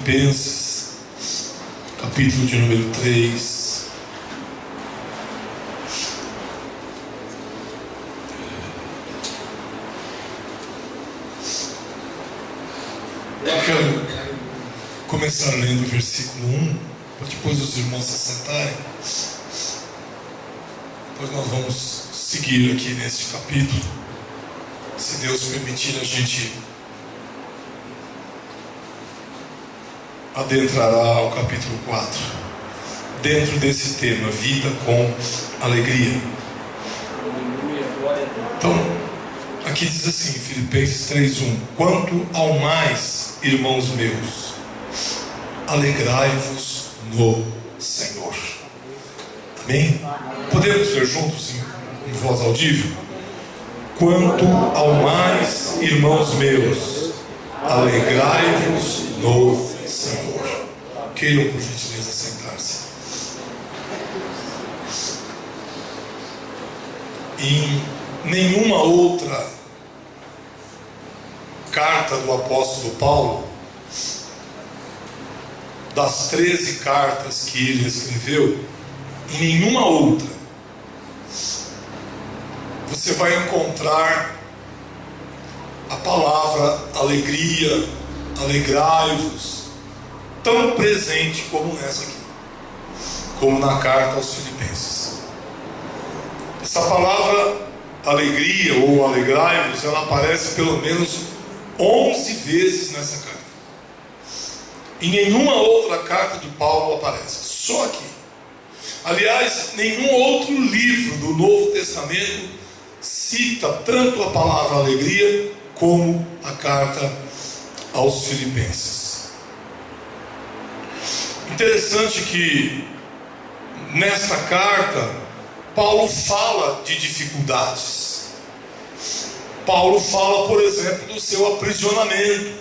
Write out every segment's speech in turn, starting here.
Filipenses, capítulo de número 3. Eu quero começar lendo o versículo 1, para depois os irmãos se sentarem. Depois nós vamos seguir aqui neste capítulo. Se Deus permitir, a gente adentrará ao capítulo 4, dentro desse tema, vida com alegria. Então, aqui diz assim, Filipenses 3:1: quanto ao mais, irmãos meus, alegrai-vos no Senhor. Amém? Podemos ler juntos em voz audível? Quanto ao mais, irmãos meus, alegrai-vos no Senhor. Queiram, por gentileza, sentar-se. Em nenhuma outra carta do apóstolo Paulo, das 13 cartas que ele escreveu, em nenhuma outra você vai encontrar a palavra alegria, alegrai-vos, tão presente como nessa aqui, como na carta aos Filipenses. Essa palavra alegria ou alegrai-vos, ela aparece pelo menos 11 vezes nessa carta. Em nenhuma outra carta de Paulo aparece, só aqui. Aliás, nenhum outro livro do Novo Testamento cita tanto a palavra alegria como a carta aos Filipenses. Interessante que nesta carta Paulo fala de dificuldades. Paulo fala, por exemplo, do seu aprisionamento.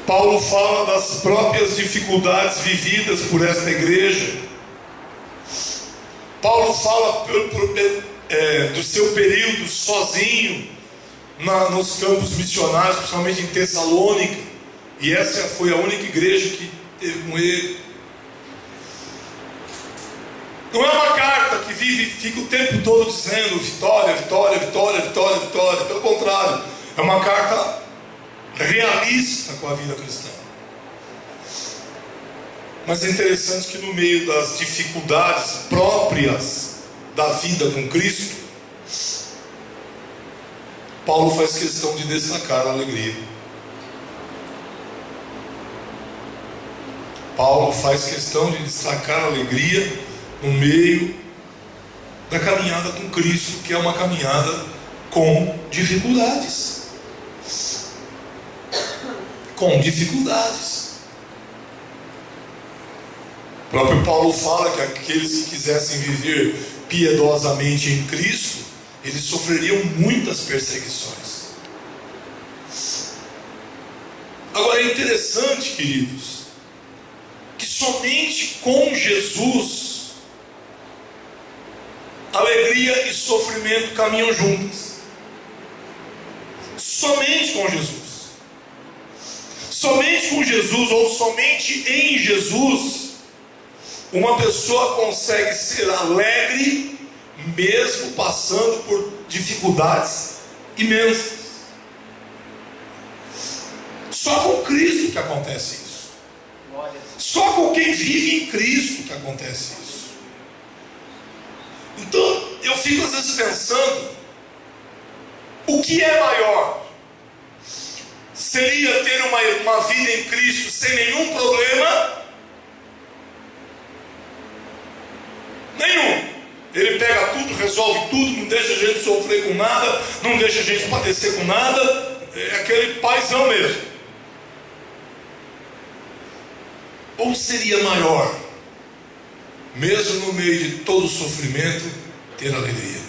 Paulo fala das próprias dificuldades vividas por esta igreja. Paulo fala do seu período sozinho nos campos missionários, principalmente em Tessalônica, e essa foi a única igreja que teve com ele. Não é uma carta que fica o tempo todo dizendo vitória, vitória, vitória, vitória, vitória. Pelo contrário, é uma carta realista com a vida cristã. Mas é interessante que no meio das dificuldades próprias da vida com Cristo, Paulo faz questão de destacar a alegria. Paulo faz questão de destacar a alegria no meio da caminhada com Cristo, que é uma caminhada com dificuldades. Com dificuldades. O próprio Paulo fala que aqueles que quisessem viver piedosamente em Cristo, eles sofreriam muitas perseguições. Agora é interessante, queridos, que somente com Jesus alegria e sofrimento caminham juntas. Somente com Jesus. Somente com Jesus, ou somente em Jesus, uma pessoa consegue ser alegre, mesmo passando por dificuldades imensas. Só com Cristo que acontece isso. Só com quem vive em Cristo que acontece isso. Então, eu fico às vezes pensando, o que é maior? Seria ter uma vida em Cristo sem nenhum problema? Nenhum. Ele pega tudo, resolve tudo, não deixa a gente sofrer com nada, não deixa a gente padecer com nada. É aquele paizão mesmo. Ou seria maior, mesmo no meio de todo o sofrimento, ter alegria?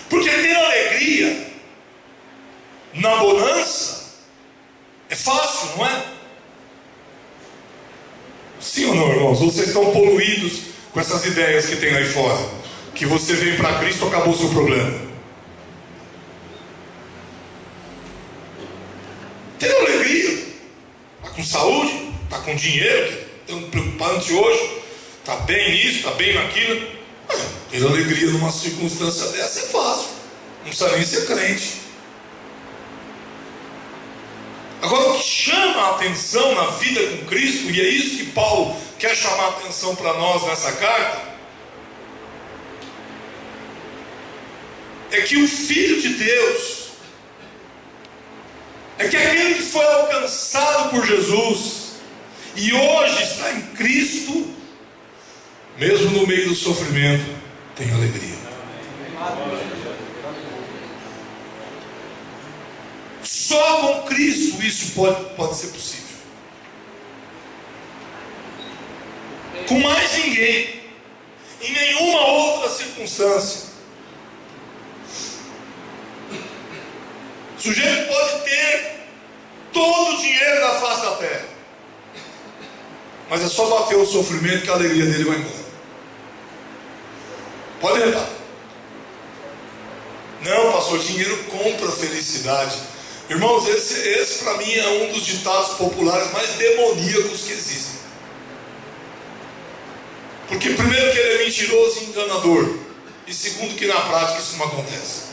Porque ter alegria na bonança é fácil, não é? Sim ou não, irmãos? Ou vocês estão poluídos com essas ideias que tem aí fora? Que você vem para Cristo, acabou o seu problema. alegria, está com saúde, está com dinheiro, que é tão preocupante hoje, está bem nisso, está bem naquilo. Ter alegria numa circunstância dessa é fácil, não precisa nem ser crente. Agora, o que chama a atenção na vida com Cristo, e é isso que Paulo quer chamar a atenção para nós nessa carta, é que o Filho de Deus, é que aquele que foi alcançado por Jesus e hoje está em Cristo, mesmo no meio do sofrimento, tem alegria. Só com Cristo isso pode ser possível. Com mais ninguém, em nenhuma outra circunstância. O sujeito pode ter todo o dinheiro da face da terra, mas é só bater o sofrimento que a alegria dele vai embora. Pode reparar. Não, pastor, dinheiro compra felicidade. Irmãos, esse para mim é um dos ditados populares mais demoníacos que existem. Porque primeiro que ele é mentiroso e enganador, e segundo que na prática isso não acontece.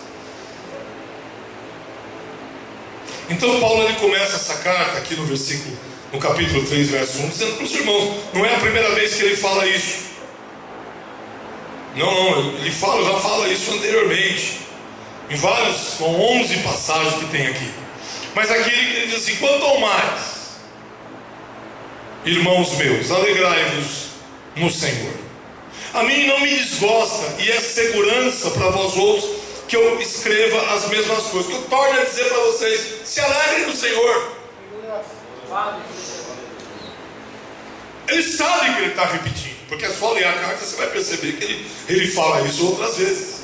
Então Paulo ele começa essa carta aqui no capítulo 3, verso 1, dizendo para os irmãos, não é a primeira vez que ele fala isso. Não, ele já fala isso anteriormente, em são 11 passagens que tem aqui. Mas aqui ele diz assim: quanto ao mais, irmãos meus, alegrai-vos no Senhor. A mim não me desgosta, e é segurança para vós outros que eu escreva as mesmas coisas. Que eu torno a dizer para vocês: se alegrem no Senhor. Ele sabe que ele está repetindo, porque é só ler a carta, você vai perceber que ele fala isso outras vezes.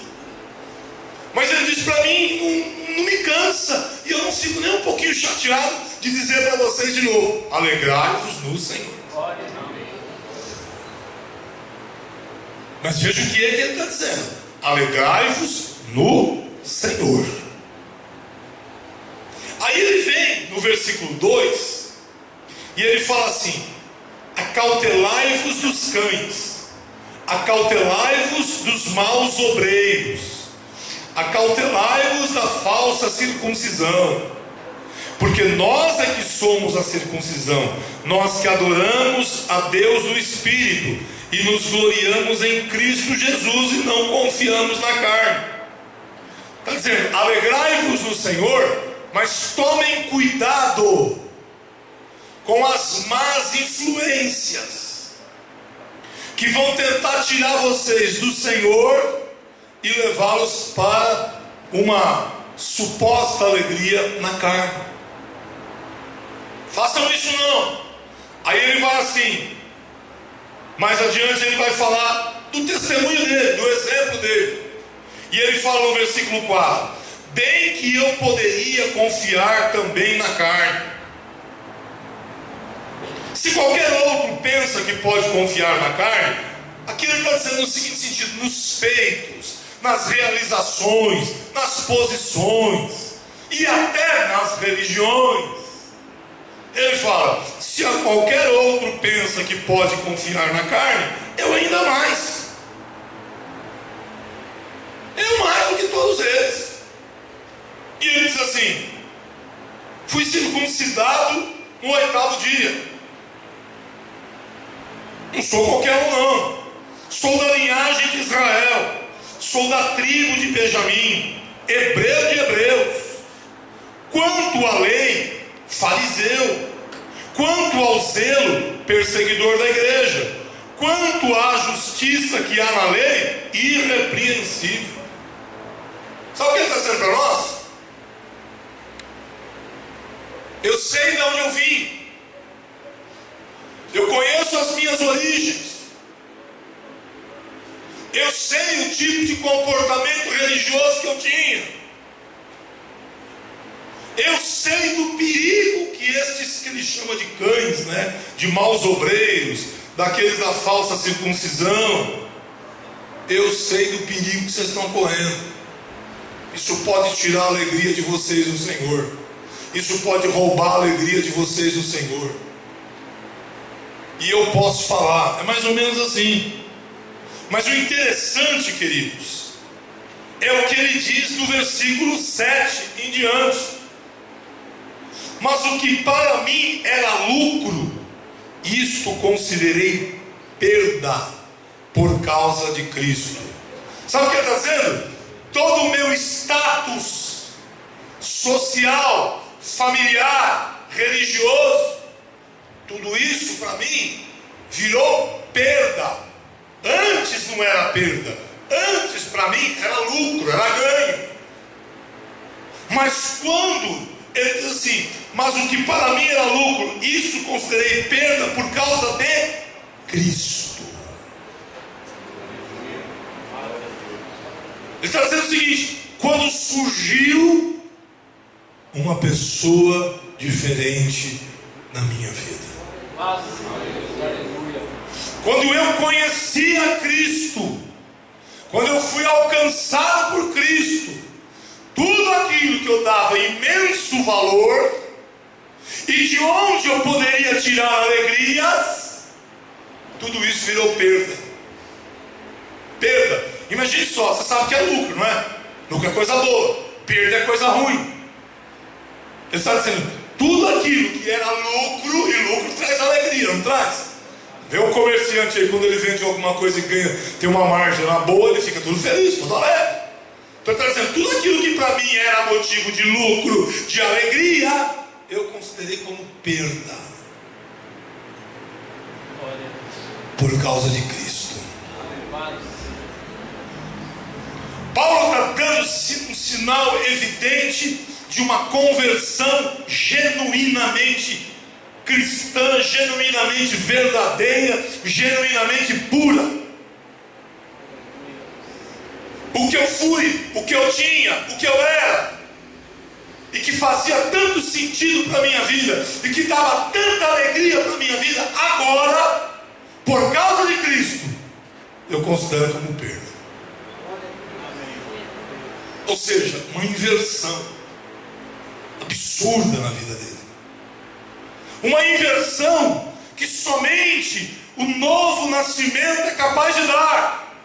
Mas ele diz para mim, não me cansa, e eu não fico nem um pouquinho chateado de dizer para vocês de novo: alegrai-vos no Senhor. Mas veja o que ele está dizendo: alegrai-vos no Senhor. Aí ele vem no versículo 2 e ele fala assim: acautelai-vos dos cães, acautelai-vos dos maus obreiros, acautelai-vos da falsa circuncisão, porque nós é que somos a circuncisão, nós que adoramos a Deus no Espírito e nos gloriamos em Cristo Jesus e não confiamos na carne. Está dizendo: alegrai-vos no Senhor, mas tomem cuidado com as más influências que vão tentar tirar vocês do Senhor e levá-los para uma suposta alegria na carne. Façam isso não. Aí ele vai assim, mais adiante ele vai falar do testemunho dele, do exemplo dele. E ele fala no versículo 4: bem que eu poderia confiar também na carne. Se qualquer outro pensa que pode confiar na carne, aqui ele está dizendo no seguinte sentido: nos feitos, nas realizações, nas posições e até nas religiões. Ele fala: se a qualquer outro pensa que pode confiar na carne, eu ainda mais. Eu mais do que todos eles. E ele diz assim: fui circuncidado no 8º dia. Não sou qualquer um não. Sou da linhagem de Israel, sou da tribo de Benjamim, hebreu de hebreus. Quanto à lei, fariseu. Quanto ao zelo, perseguidor da igreja. Quanto à justiça que há na lei, irrepreensível. Sabe o que ele está dizendo para nós? Eu sei de onde eu vim, eu conheço as minhas origens, eu sei o tipo de comportamento religioso que eu tinha, eu sei do perigo que estes que ele chama de cães, né, de maus obreiros, daqueles da falsa circuncisão, eu sei do perigo que vocês estão correndo. Isso pode tirar a alegria de vocês no Senhor. isso pode roubar a alegria de vocês no Senhor. E eu posso falar, é mais ou menos assim. Mas o interessante, queridos, é o que ele diz no versículo 7 em diante. Mas o que para mim era lucro, isto considerei perda por causa de Cristo. Sabe o que ele está dizendo? Todo o meu status social, familiar, religioso, tudo isso para mim virou perda. Antes não era perda, antes para mim era lucro, era ganho. Mas quando ele diz assim, mas o que para mim era lucro, isso considerei perda por causa de Cristo. Ele está dizendo o seguinte: quando surgiu uma pessoa diferente na minha vida, quando eu conheci a Cristo, quando eu fui alcançado por Cristo, tudo aquilo que eu dava imenso valor, e de onde eu poderia tirar alegrias, tudo isso virou perda. Perda. Imagine só, você sabe que é lucro, não é? Lucro é coisa boa, perda é coisa ruim. Ele está dizendo, tudo aquilo que era lucro, e lucro traz alegria, não traz? Vê um comerciante aí, quando ele vende alguma coisa e ganha, tem uma margem lá boa, ele fica todo feliz, todo alegre. Então ele está dizendo, tudo aquilo que para mim era motivo de lucro, de alegria, eu considerei como perda por causa de Cristo. Paulo está dando um sinal evidente de uma conversão genuinamente cristã, genuinamente verdadeira, genuinamente pura. O que eu fui, o que eu tinha, o que eu era, e que fazia tanto sentido para a minha vida, e que dava tanta alegria para a minha vida, agora, por causa de Cristo, eu considero como perda. Ou seja, uma inversão absurda na vida dele. Uma inversão que somente o novo nascimento é capaz de dar.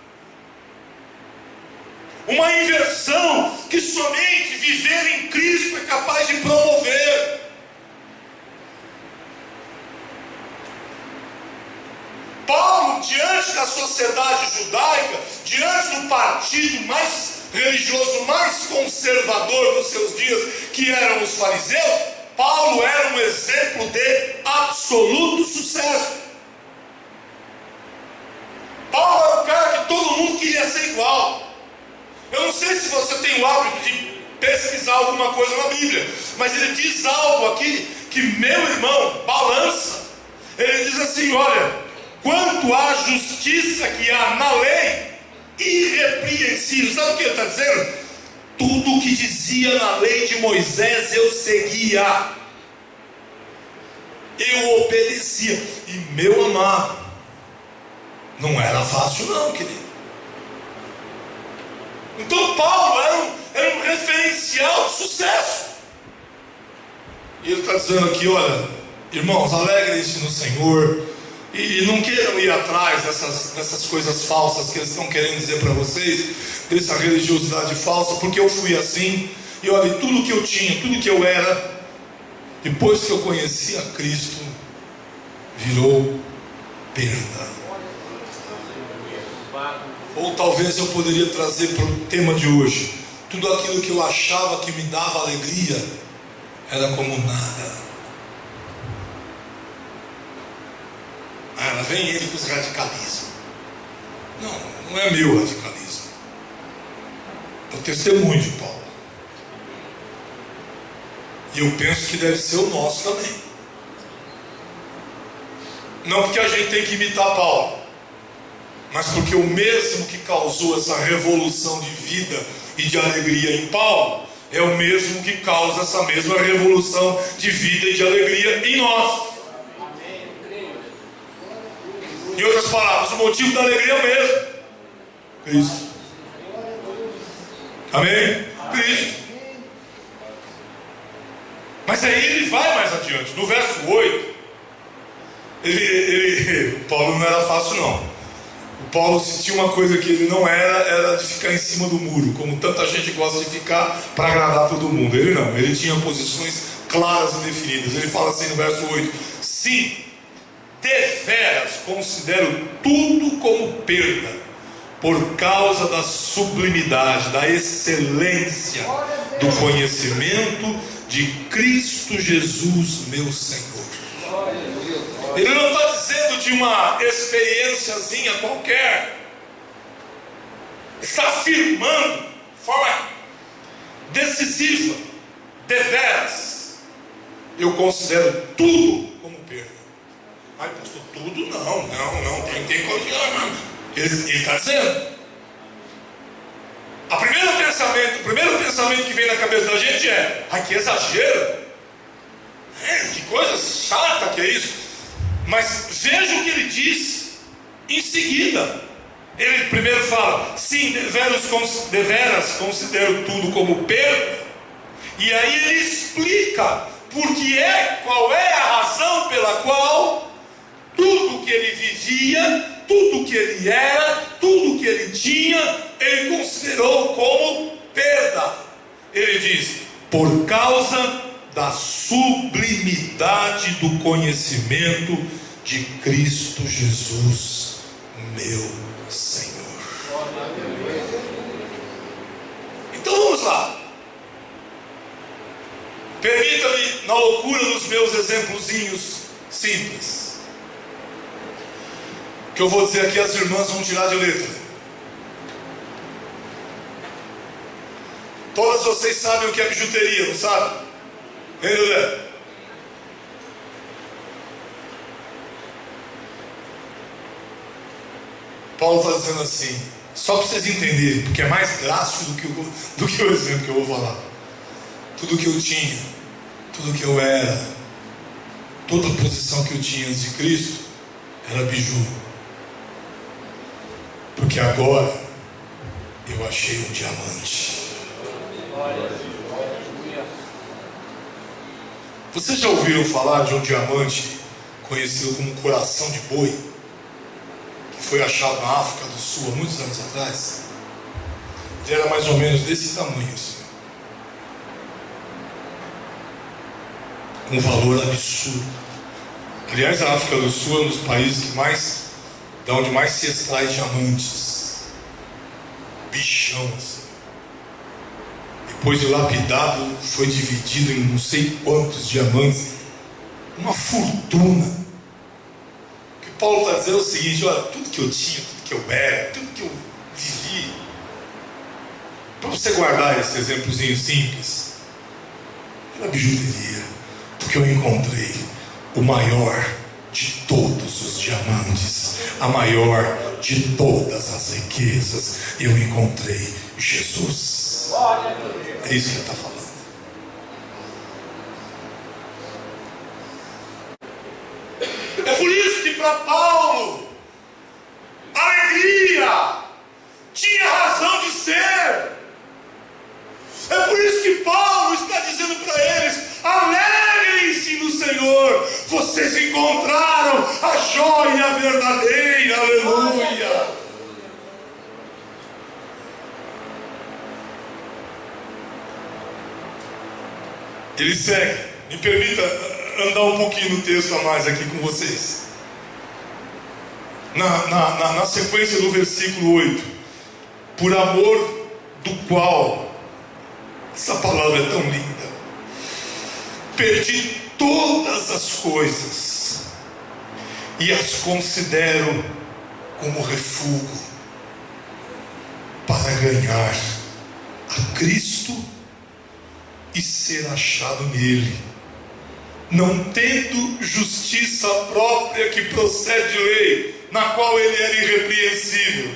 Uma inversão que somente viver em Cristo é capaz de promover. Paulo, diante da sociedade judaica, diante do partido mais religioso, mais conservador dos seus dias, que eram os fariseus, Paulo era um exemplo de absoluto sucesso. Paulo era um cara que todo mundo queria ser igual. Eu não sei se você tem o hábito de pesquisar alguma coisa na Bíblia, mas ele diz algo aqui que, meu irmão, balança. Ele diz assim, olha, quanto à justiça que há na lei, irrepreensível. Sabe o que ele está dizendo? Tudo o que dizia na lei de Moisés eu seguia, eu obedecia. E meu amado, não era fácil não, querido. Então Paulo era um referencial de sucesso. E ele está dizendo aqui, olha, irmãos, alegrem-se no Senhor, e não queiram ir atrás dessas coisas falsas que eles estão querendo dizer para vocês, dessa religiosidade falsa, porque eu fui assim, e olha, tudo que eu tinha, tudo que eu era, depois que eu conheci a Cristo, virou perda. Ou talvez eu poderia trazer para o tema de hoje, tudo aquilo que eu achava que me dava alegria, era como nada. Lá vem ele com os radicalismos. Não é meu radicalismo, é o testemunho de Paulo. E eu penso que deve ser o nosso também. Não porque a gente tem que imitar Paulo, mas porque o mesmo que causou essa revolução de vida e de alegria em Paulo, é o mesmo que causa essa mesma revolução de vida e de alegria em nós. Em outras palavras, o motivo da alegria é o mesmo: Cristo. Amém? Cristo. Mas aí ele vai mais adiante, no verso 8, o Paulo não era fácil não. O Paulo, se tinha uma coisa que ele não era de ficar em cima do muro, como tanta gente gosta de ficar para agradar todo mundo. Ele não, ele tinha posições claras e definidas. Ele fala assim no verso 8: sim, deveras considero tudo como perda, por causa da sublimidade, da excelência do conhecimento de Cristo Jesus, meu Senhor. Ele não está dizendo de uma experiênciazinha qualquer. Está afirmando de forma decisiva: deveras, eu considero tudo como perda. Ai, pastor, tudo não, tem que continuar. Ele está dizendo. O primeiro pensamento que vem na cabeça da gente é: ai, que exagero, que coisa chata que é isso. Mas veja o que ele diz em seguida. Ele primeiro fala: sim, deveras considero tudo como perda. E aí ele explica qual é a razão pela qual tudo que ele vivia, tudo que ele era, tudo que ele tinha, ele considerou como perda. Ele diz: por causa da sublimidade do conhecimento de Cristo Jesus, meu Senhor. Então vamos lá. Permita-me, na loucura dos meus exemplozinhos simples, que eu vou dizer aqui, as irmãs vão tirar de letra. Todas vocês sabem o que é bijuteria, não sabem? Hein, José? Paulo está dizendo assim, só para vocês entenderem, porque é mais drástico do que o exemplo que eu vou falar. Tudo que eu tinha, tudo que eu era, toda a posição que eu tinha antes de Cristo era biju. Porque agora eu achei um diamante. Vocês já ouviram falar de um diamante conhecido como coração de boi, que foi achado na África do Sul há muitos anos atrás? Ele era mais ou menos desse tamanho assim. Um valor absurdo. Aliás, a África do Sul é um dos países de onde mais se extrai diamantes. Bichão assim. Depois de lapidado, foi dividido em não sei quantos diamantes. Uma fortuna. O que Paulo está dizendo é o seguinte: olha, tudo que eu tinha, tudo que eu era, tudo que eu vivi. Para você guardar esse exemplozinho simples, era bijuteria. Porque eu encontrei o maior de todos os diamantes, a maior de todas as riquezas. Eu encontrei Jesus. É isso que ele está falando. É por isso que para Paulo, alegria tinha razão de ser. É por isso que Paulo está dizendo para eles: alegrem-se no Senhor, vocês encontraram a joia verdadeira, aleluia. Ele segue, me permita andar um pouquinho no texto a mais aqui com vocês. Na sequência do versículo 8, por amor do qual, essa palavra é tão linda, perdi todas as coisas e as considero como refúgio para ganhar a Cristo e ser achado nele, não tendo justiça própria que procede de lei, na qual ele era irrepreensível,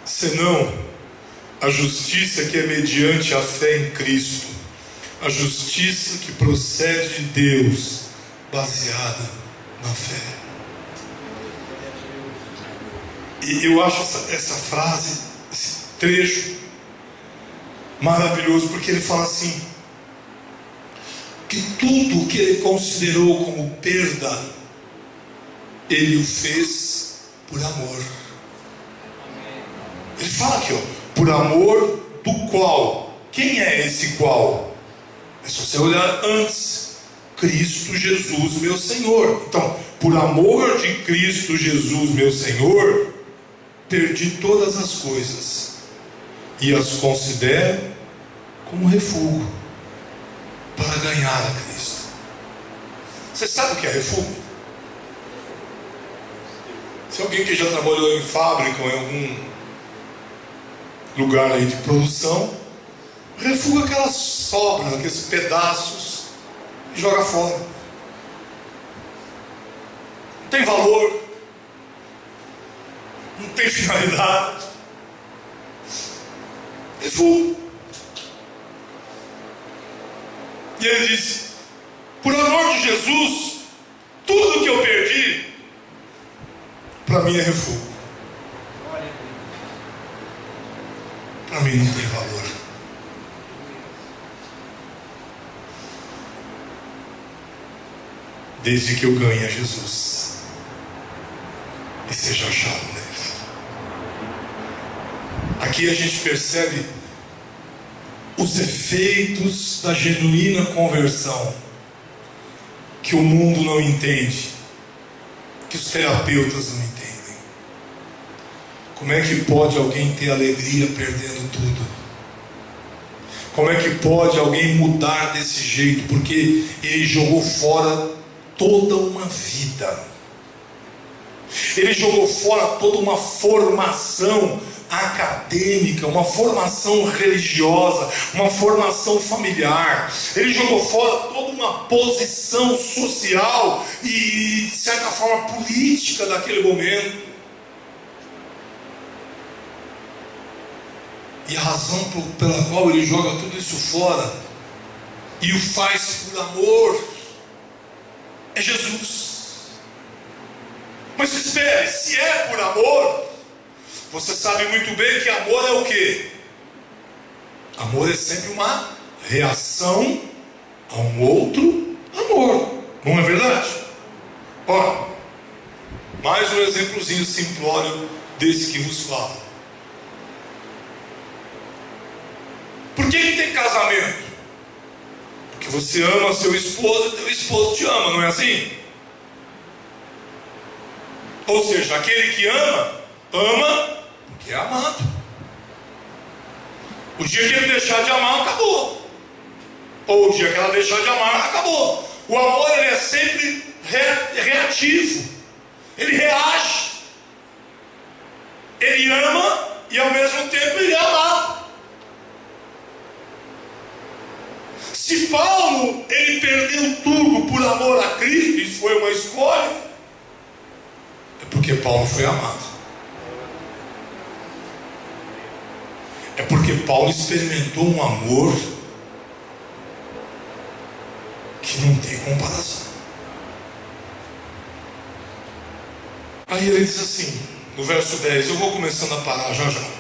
senão a justiça que é mediante a fé em Cristo, a justiça que procede de Deus, baseada na fé. E eu acho essa frase, esse trecho maravilhoso, porque ele fala assim: que tudo o que ele considerou como perda, ele o fez por amor. Ele fala aqui, por amor do qual. Quem é esse qual? É só você olhar antes. Cristo Jesus, meu Senhor. Então, por amor de Cristo Jesus, meu Senhor, perdi todas as coisas e as considero como refúgio para ganhar a Cristo. Você sabe o que é refúgio? Se alguém que já trabalhou em fábrica ou em algum lugar aí de produção, refúgio aquelas sobras, aqueles pedaços e joga fora. Não tem valor, não tem finalidade. Refúgio. E ele diz: por amor de Jesus, tudo que eu perdi, para mim é refúgio. Para mim não tem valor. Desde que eu ganhe a Jesus e seja achado nele. Aqui a gente percebe os efeitos da genuína conversão, que o mundo não entende, que os terapeutas não entendem. Como é que pode alguém ter alegria perdendo tudo? Como é que pode alguém mudar desse jeito? Porque ele jogou fora toda uma vida. Ele jogou fora toda uma formação acadêmica, uma formação religiosa, uma formação familiar. Ele jogou fora toda uma posição social e, de certa forma, política daquele momento. E a razão pela qual ele joga tudo isso fora e o faz por amor é Jesus. Mas espere, se é por amor, você sabe muito bem que amor é o quê? Amor é sempre uma reação a um outro amor, não é verdade? Ora, mais um exemplozinho simplório desse que vos falo. Por que tem casamento? Porque você ama seu esposo e teu esposo te ama, não é assim? Ou seja, aquele que ama porque é amado. O dia que ele deixar de amar, acabou. Ou o dia que ela deixar de amar, acabou. O amor, ele é sempre reativo. Ele reage. Ele ama e ao mesmo tempo ele é amado. Se Paulo, ele perdeu tudo por amor a Cristo, isso foi uma escolha, é porque Paulo foi amado. É porque Paulo experimentou um amor que não tem comparação. Aí ele diz assim, no verso 10, eu vou começando a parar já.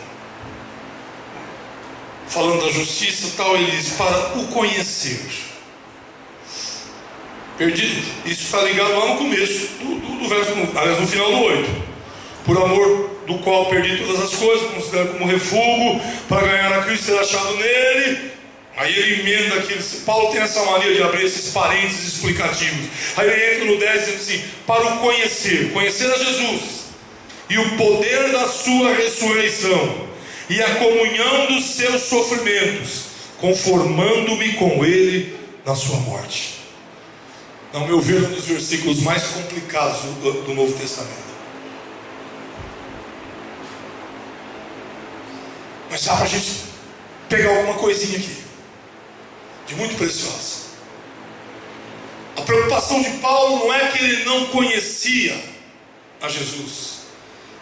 Falando da justiça e tal, ele diz, para o conhecer. Perdido, isso está ligado lá no começo do verso, aliás, no final do 8. Por amor do qual perdi todas as coisas, considero como refúgio, para ganhar a Cristo e ser achado nele. Aí ele emenda aqui, Paulo tem essa mania de abrir esses parênteses explicativos. Aí ele entra no 10 dizendo assim, para o conhecer a Jesus, e o poder da sua ressurreição, e a comunhão dos seus sofrimentos, conformando-me com ele na sua morte. Ao meu ver, um dos versículos mais complicados do Novo Testamento. Mas dá para a gente pegar alguma coisinha aqui, de muito preciosa. A preocupação de Paulo não é que ele não conhecia a Jesus.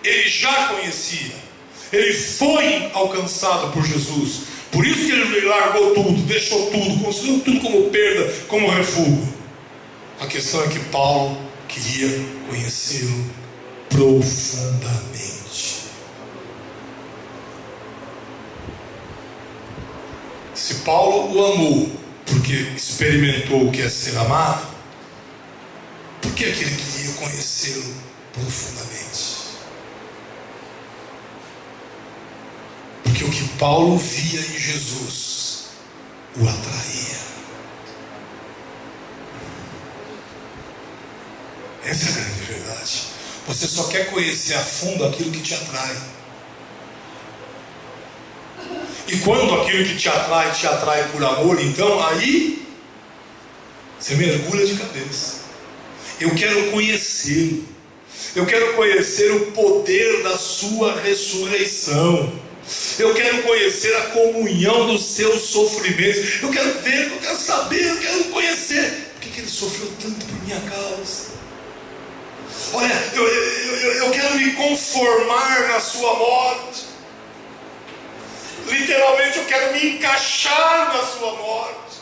Ele já conhecia. Ele foi alcançado por Jesus. Por isso que ele largou tudo, deixou tudo, considerou tudo como perda, como refúgio. A questão é que Paulo queria conhecê-lo profundamente. Se Paulo o amou porque experimentou o que é ser amado, por que é que ele queria conhecê-lo profundamente? Porque o que Paulo via em Jesus o atraía. Essa é a grande verdade. Você só quer conhecer a fundo aquilo que te atrai. E quando aquilo que te atrai por amor, então aí você mergulha de cabeça. Eu quero conhecê-lo. Eu quero conhecer o poder da sua ressurreição. Eu quero conhecer a comunhão dos seus sofrimentos. Eu quero ver, eu quero saber, eu quero conhecer. Por que ele sofreu tanto por minha causa? Olha, eu quero me conformar na sua morte. Literalmente eu quero me encaixar na sua morte,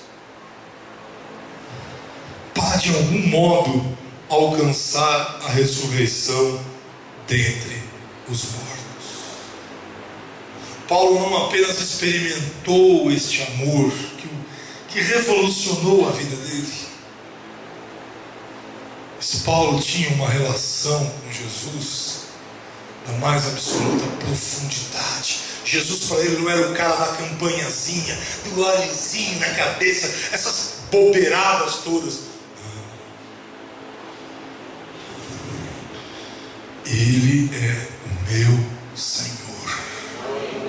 para de algum modo alcançar a ressurreição dentre os mortos. Paulo não apenas experimentou este amor que revolucionou a vida dele, mas Paulo tinha uma relação com Jesus da mais absoluta profundidade. Jesus para ele não era o cara da campanhazinha, do óleozinho na cabeça, essas bobeiradas todas. Não. Ele é o meu Senhor.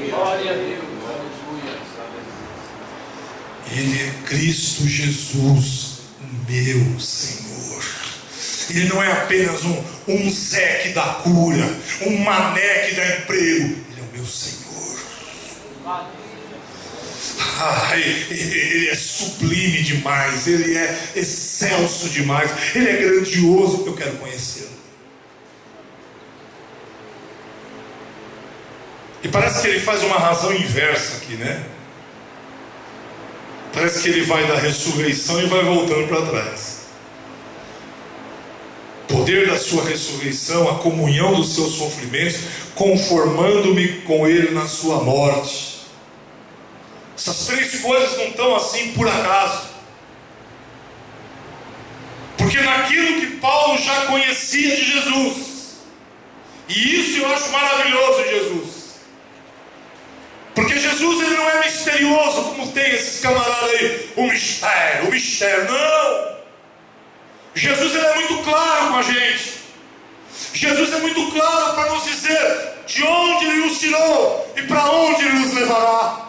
Glória a Deus. Ele é Cristo Jesus, o meu Senhor. Ele não é apenas um Zé que dá cura, um Mané que dá emprego. Ele é o meu Senhor. Ele é sublime demais, ele é excelso demais, ele é grandioso. Eu quero conhecê-lo. E parece que ele faz uma razão inversa aqui, né? Parece que ele vai da ressurreição e vai voltando para trás. Poder da sua ressurreição, a comunhão dos seus sofrimentos, conformando-me com ele na sua morte. Essas três coisas não estão assim por acaso, porque naquilo que Paulo já conhecia de Jesus, e isso eu acho maravilhoso em Jesus, porque Jesus ele não é misterioso como tem esses camaradas aí, o mistério, não. Jesus ele é muito claro com a gente. Jesus é muito claro para nos dizer de onde ele nos tirou e para onde ele nos levará.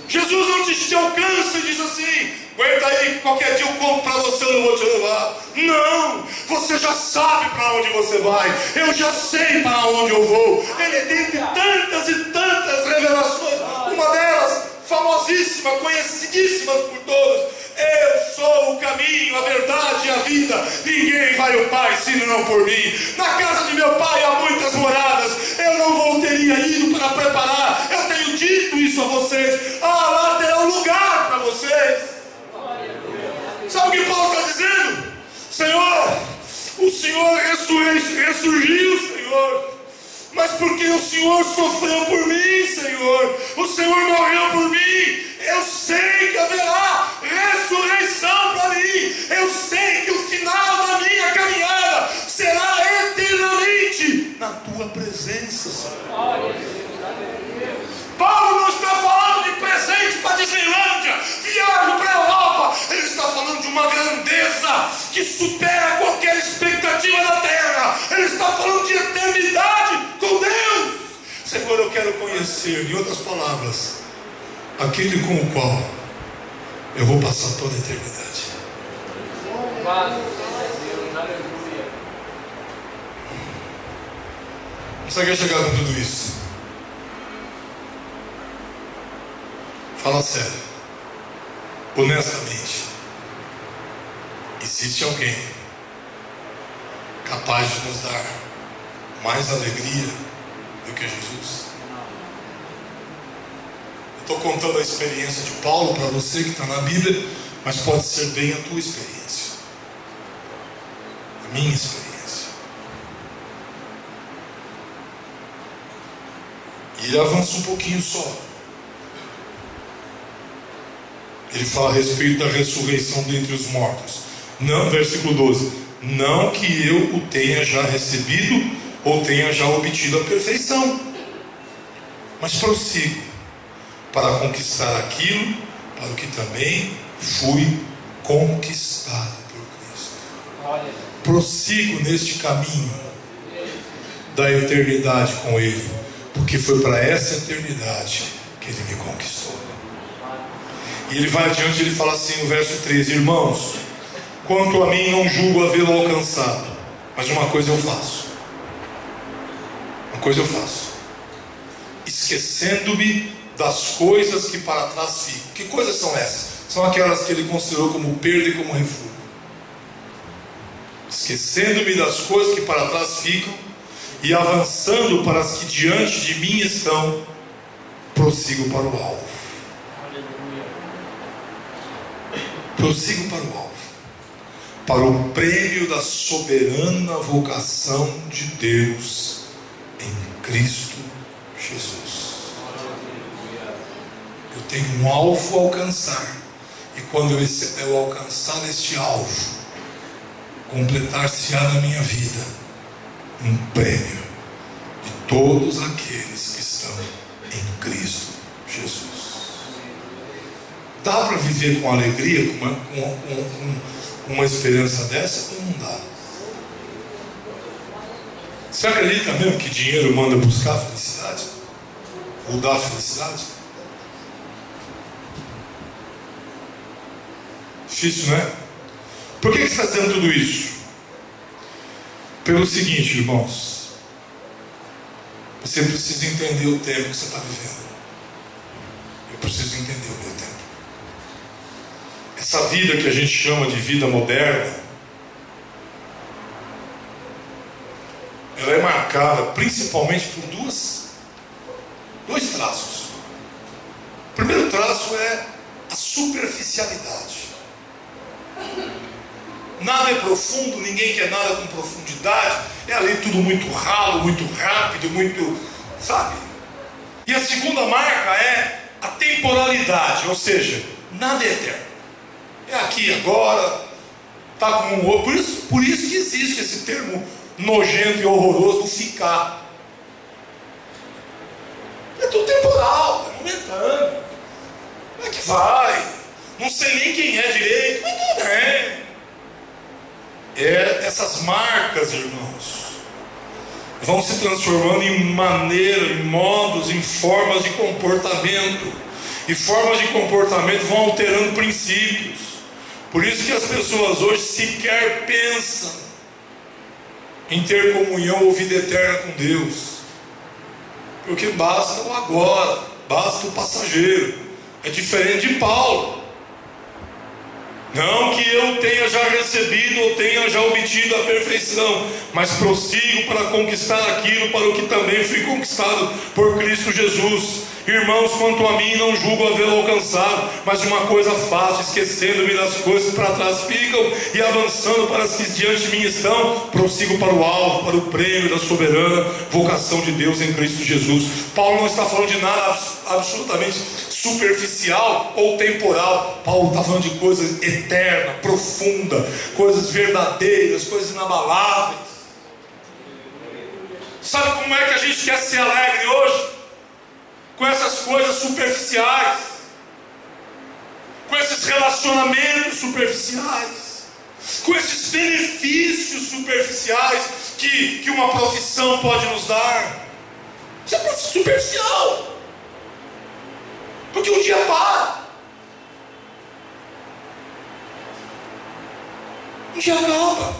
Jesus não te alcança e diz assim: aguenta aí que qualquer dia eu compro para você, eu não vou te levar. Não, você já sabe para onde você vai. Eu já sei para onde eu vou. Ele tem tantas e tantas revelações. Uma delas, famosíssima, conhecidíssima por todos: eu sou o caminho, a verdade e a vida. Ninguém vai ao Pai senão por mim. Na casa de meu Pai há muitas moradas. Eu não teria ido para preparar. Eu tenho dito isso a vocês. Lá terá um lugar para vocês. Sabe o que Paulo está dizendo? Senhor, o Senhor ressurgiu, Senhor. Mas porque o Senhor sofreu por mim, Senhor, o Senhor morreu por mim, eu sei que haverá ressurreição para mim. Eu sei que o final da minha caminhada será eternamente na tua presença, Senhor. Paulo não está falando de presente para a Disneylândia, viagem para a Europa. Ele está falando de uma grandeza que supera qualquer expectativa da terra. Ele está falando de eternidade com Deus. Senhor, eu quero conhecer, em outras palavras, aquele com o qual eu vou passar toda a eternidade. Você quer chegar com tudo isso? Fala sério, honestamente, existe alguém capaz de nos dar mais alegria do que Jesus? Eu estou contando a experiência de Paulo para você que está na Bíblia, mas pode ser bem a tua experiência, a minha experiência. E ele avança um pouquinho só. Ele fala a respeito da ressurreição dentre os mortos. Não, versículo 12: não que eu o tenha já recebido ou tenha já obtido a perfeição, mas prossigo para conquistar aquilo para o que também fui conquistado por Cristo. Prossigo neste caminho da eternidade com Ele, porque foi para essa eternidade que Ele me conquistou. E ele vai adiante, ele fala assim no verso 13: irmãos, quanto a mim não julgo havê-lo alcançado, mas uma coisa eu faço, esquecendo-me das coisas que para trás ficam. Que coisas são essas? São aquelas que ele considerou como perda e como refúgio. Esquecendo-me das coisas que para trás ficam e avançando para as que diante de mim estão, prossigo para o alvo. Prossigo para o alvo, para o prêmio da soberana vocação de Deus em Cristo Jesus. Eu tenho um alvo a alcançar, e quando eu alcançar este alvo, completar-se-á na minha vida um prêmio de todos aqueles que estão em Cristo Jesus. Dá para viver com alegria, com uma esperança dessa, ou não dá? Você acredita mesmo que dinheiro manda buscar a felicidade? Ou dá a felicidade? Difícil, não é? Por que você está dizendo tudo isso? Pelo seguinte, irmãos: você precisa entender o tempo que você está vivendo. Eu preciso entender o meu tempo. Essa vida que a gente chama de vida moderna, ela é marcada principalmente por dois traços. O primeiro traço é a superficialidade. Nada é profundo, ninguém quer nada com profundidade. É ali tudo muito ralo, muito rápido, muito, sabe? E a segunda marca é a temporalidade, ou seja, nada é eterno. É aqui agora, está como um outro. Por isso que existe esse termo nojento e horroroso do ficar. É tudo temporal, é momentâneo. Como é que vai? Não sei nem quem é direito, mas tudo bem. Essas marcas, irmãos, vão se transformando em maneira, em modos, em formas de comportamento. E formas de comportamento vão alterando princípios. Por isso que as pessoas hoje sequer pensam em ter comunhão ou vida eterna com Deus, porque basta o agora, basta o passageiro. É diferente de Paulo: não que eu tenha já recebido ou tenha já obtido a perfeição, mas prossigo para conquistar aquilo para o que também fui conquistado por Cristo Jesus. Irmãos, quanto a mim, não julgo havê-lo alcançado, mas uma coisa faço, esquecendo-me das coisas que para trás ficam e avançando para as que diante de mim estão, prossigo para o alvo, para o prêmio da soberana vocação de Deus em Cristo Jesus. Paulo não está falando de nada absolutamente superficial ou temporal. Paulo está falando de coisas eternas, profundas, coisas verdadeiras, coisas inabaláveis. Sabe como é que a gente quer ser alegre hoje? Com essas coisas superficiais, com esses relacionamentos superficiais, com esses benefícios superficiais que uma profissão pode nos dar. Isso é superficial, porque um dia para, um dia acaba.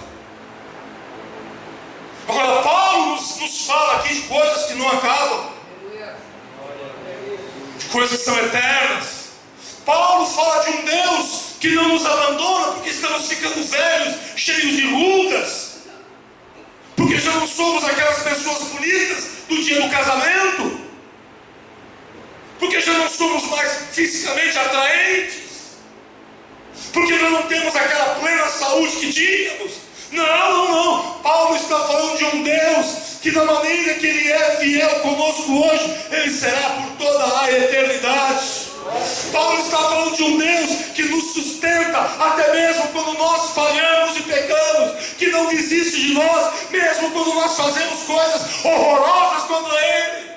Agora Paulo nos fala aqui de coisas que não acabam, coisas que são eternas. Paulo fala de um Deus que não nos abandona porque estamos ficando velhos, cheios de rugas, porque já não somos aquelas pessoas bonitas do dia do casamento, porque já não somos mais fisicamente atraentes, porque já não temos aquela plena saúde que tínhamos. Não. Paulo está falando de um Deus que, da maneira que Ele é fiel conosco hoje, Ele será por toda a eternidade. Paulo está falando de um Deus que nos sustenta até mesmo quando nós falhamos e pecamos, que não desiste de nós, mesmo quando nós fazemos coisas horrorosas contra Ele.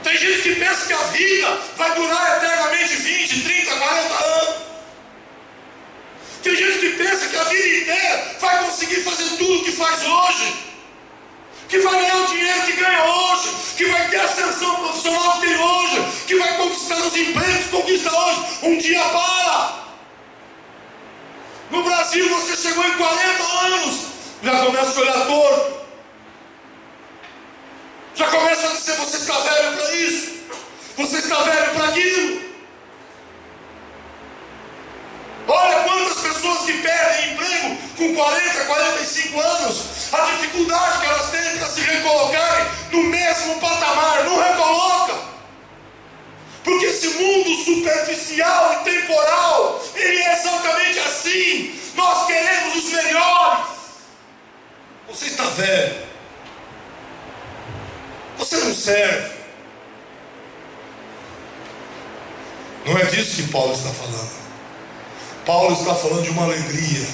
Tem gente que pensa que a vida vai durar eternamente 20, 30, 40 anos. Tem gente que pensa que a vida inteira vai conseguir fazer tudo o que faz hoje, que vai ganhar o dinheiro que ganha hoje, que vai ter a ascensão profissional que tem hoje, que vai conquistar os empregos que conquista hoje. Um dia para. No Brasil você chegou em 40 anos, já começa a te olhar torto, já começa a dizer: você está velho para isso, você está velho para aquilo. Olha quantas pessoas que perdem emprego com 40, 45 anos, a dificuldade que elas têm para se recolocarem no mesmo patamar, não recoloca. Porque esse mundo superficial e temporal, ele é exatamente assim. Nós queremos os melhores. Você está velho, você não serve. Não é disso que Paulo está falando. Paulo está falando de uma alegria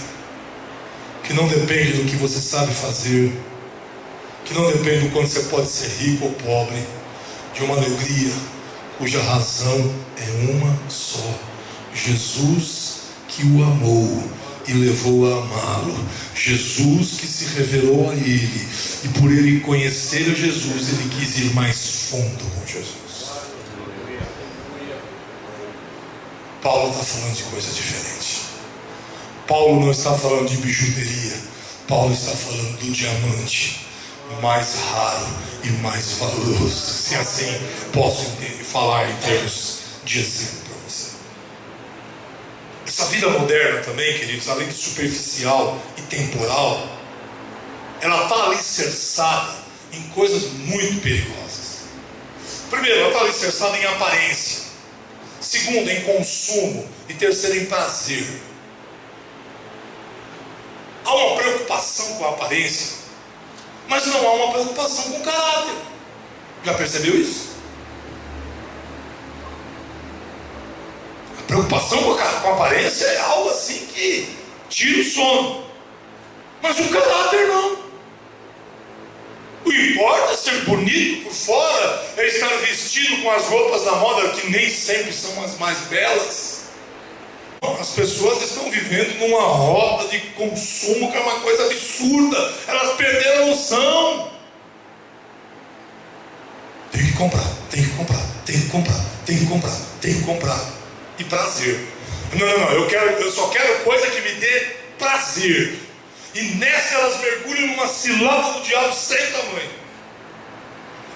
que não depende do que você sabe fazer, que não depende do quanto você pode ser rico ou pobre, de uma alegria cuja razão é uma só: Jesus que o amou e levou a amá-lo, Jesus que se revelou a ele, e por ele conhecer a Jesus, ele quis ir mais fundo com Jesus. Paulo está falando de coisa diferente. Paulo não está falando de bijuteria. Paulo está falando do diamante mais raro e mais valoroso, se assim posso falar em termos de exemplo para você. Essa vida moderna também, queridos, além de superficial e temporal, ela está alicerçada em coisas muito perigosas. Primeiro, ela está alicerçada em aparência. Segundo, em consumo. E terceiro, em prazer. Há uma preocupação com a aparência, mas não há uma preocupação com o caráter. Já percebeu isso? A preocupação com a aparência é algo assim que tira o sono, mas o caráter não. O importa é ser bonito por fora, é estar vestido com as roupas da moda, que nem sempre são as mais belas. As pessoas estão vivendo numa roda de consumo que é uma coisa absurda. Elas perderam a noção. Tem que comprar, tem que comprar, tem que comprar, tem que comprar, tem que comprar. E prazer. Não, eu só quero coisa que me dê prazer. E nessa elas mergulham numa cilada do diabo sem tamanho.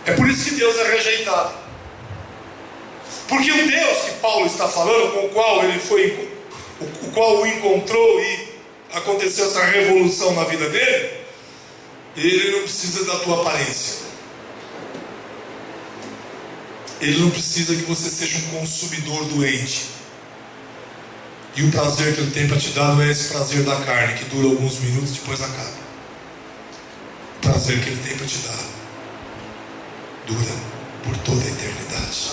É por isso que Deus é rejeitado. Porque o Deus que Paulo está falando, com o qual ele foi, o qual o encontrou e aconteceu essa revolução na vida dele, ele não precisa da tua aparência. Ele não precisa que você seja um consumidor doente. E o prazer que ele tem para te dar não é esse prazer da carne, que dura alguns minutos e depois acaba. O prazer que ele tem para te dar dura por toda a eternidade.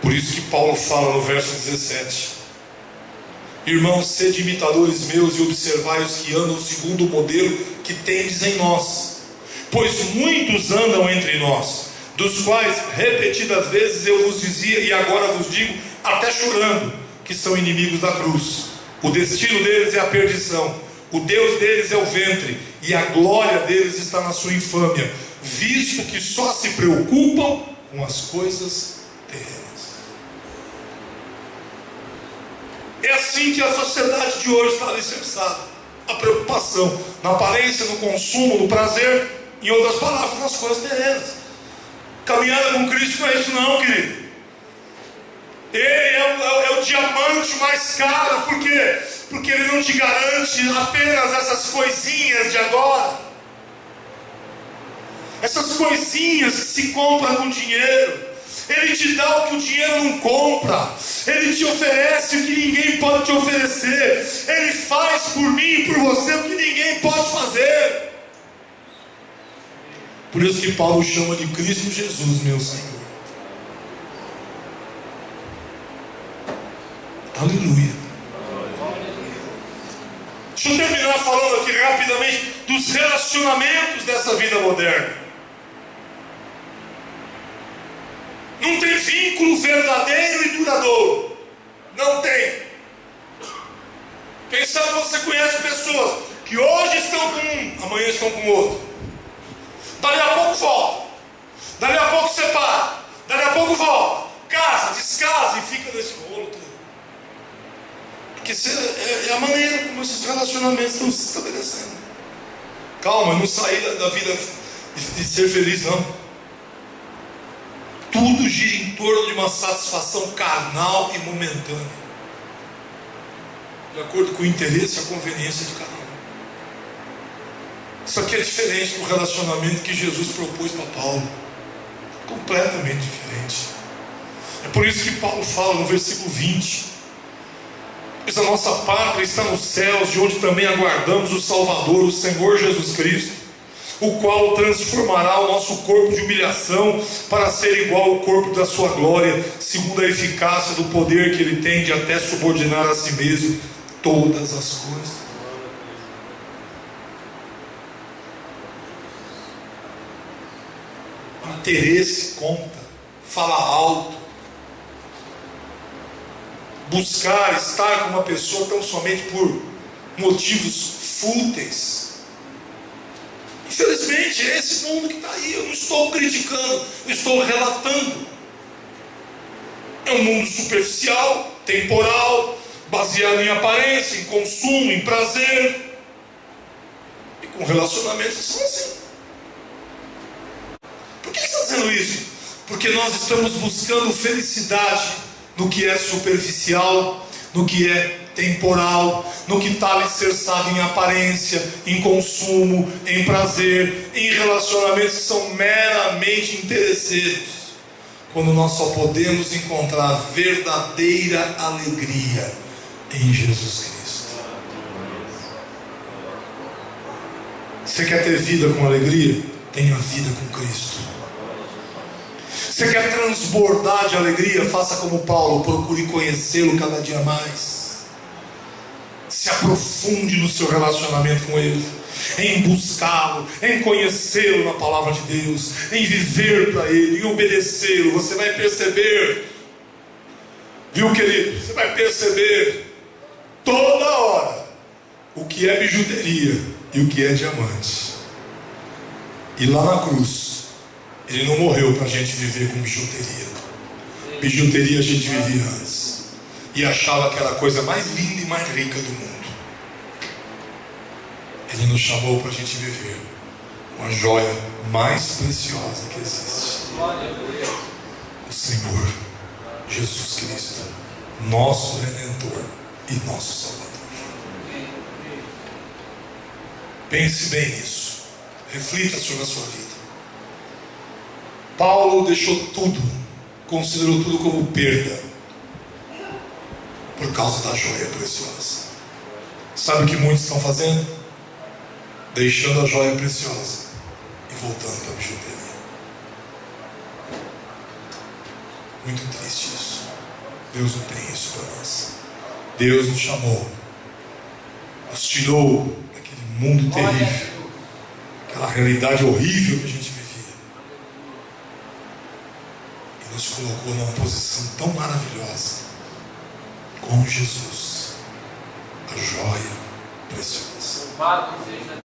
Por isso que Paulo fala no verso 17: irmãos, sede imitadores meus e observai os que andam segundo o modelo que tendes em nós. Pois muitos andam entre nós, dos quais repetidas vezes eu vos dizia, e agora vos digo, até chorando, que são inimigos da cruz. O destino deles é a perdição, o Deus deles é o ventre, e a glória deles está na sua infâmia, visto que só se preocupam com as coisas terrenas. É assim que a sociedade de hoje está alicerçada: a preocupação na aparência, no consumo, no prazer, em outras palavras, nas coisas terrenas. Caminhada com Cristo não é isso não, querido. Ele é o diamante mais caro. Por quê? Porque ele não te garante apenas essas coisinhas de agora, essas coisinhas que se compram com dinheiro. Ele te dá o que o dinheiro não compra. Ele te oferece o que ninguém pode te oferecer. Ele faz por mim e por você o que ninguém pode fazer. Por isso que Paulo chama de Cristo Jesus, meu Senhor. Aleluia. Deixa eu terminar falando aqui rapidamente dos relacionamentos dessa vida moderna. Não tem vínculo verdadeiro e duradouro. Não tem. Quem sabe você conhece pessoas que hoje estão com um, amanhã estão com outro. Dali a pouco volta. Dali a pouco separa. Dali a pouco volta. Casa, descasa e fica nesse rolo todo. Porque é a maneira como esses relacionamentos estão se estabelecendo. Calma, não sair da vida de ser feliz, não. Tudo gira em torno de uma satisfação carnal e momentânea, de acordo com o interesse e a conveniência de cada um. Isso aqui é diferente do relacionamento que Jesus propôs para Paulo. Completamente diferente. É por isso que Paulo fala no versículo 20: pois a nossa pátria está nos céus, de onde também aguardamos o Salvador, o Senhor Jesus Cristo, o qual transformará o nosso corpo de humilhação para ser igual ao corpo da sua glória, segundo a eficácia do poder que ele tem de até subordinar a si mesmo todas as coisas. Interesse conta, fala alto. Buscar estar com uma pessoa tão somente por motivos fúteis. Infelizmente é esse mundo que está aí. Eu não estou criticando, eu estou relatando. É um mundo superficial, temporal, baseado em aparência, em consumo, em prazer. E com relacionamentos são assim. Por que está dizendo isso? Porque nós estamos buscando felicidade no que é superficial, no que é temporal, no que está alicerçado em aparência, em consumo, em prazer, em relacionamentos que são meramente interesseiros, quando nós só podemos encontrar verdadeira alegria em Jesus Cristo. Você quer ter vida com alegria? Tenha vida com Cristo. Você quer transbordar de alegria? Faça como Paulo, procure conhecê-lo cada dia mais. Se aprofunde no seu relacionamento com Ele, em buscá-lo, em conhecê-lo na palavra de Deus, em viver para Ele, em obedecê-lo. Você vai perceber, viu, querido? Você vai perceber toda hora o que é bijuteria e o que é diamante. E lá na cruz, Ele não morreu para a gente viver com bijuteria. Bijuteria a gente vivia antes e achava que era a coisa mais linda e mais rica do mundo. Ele nos chamou para a gente viver com a joia mais preciosa que existe: o Senhor Jesus Cristo, nosso Redentor e nosso Salvador. Pense bem nisso, reflita sobre a sua vida. Paulo deixou tudo, considerou tudo como perda, por causa da joia preciosa. Sabe o que muitos estão fazendo? Deixando a joia preciosa e voltando para a bijuteria. Muito triste isso. Deus não tem isso para nós. Deus nos chamou, nos tirou daquele mundo terrível, aquela realidade horrível que a gente vivia, e nos colocou numa posição tão maravilhosa com Jesus, a joia preciosa.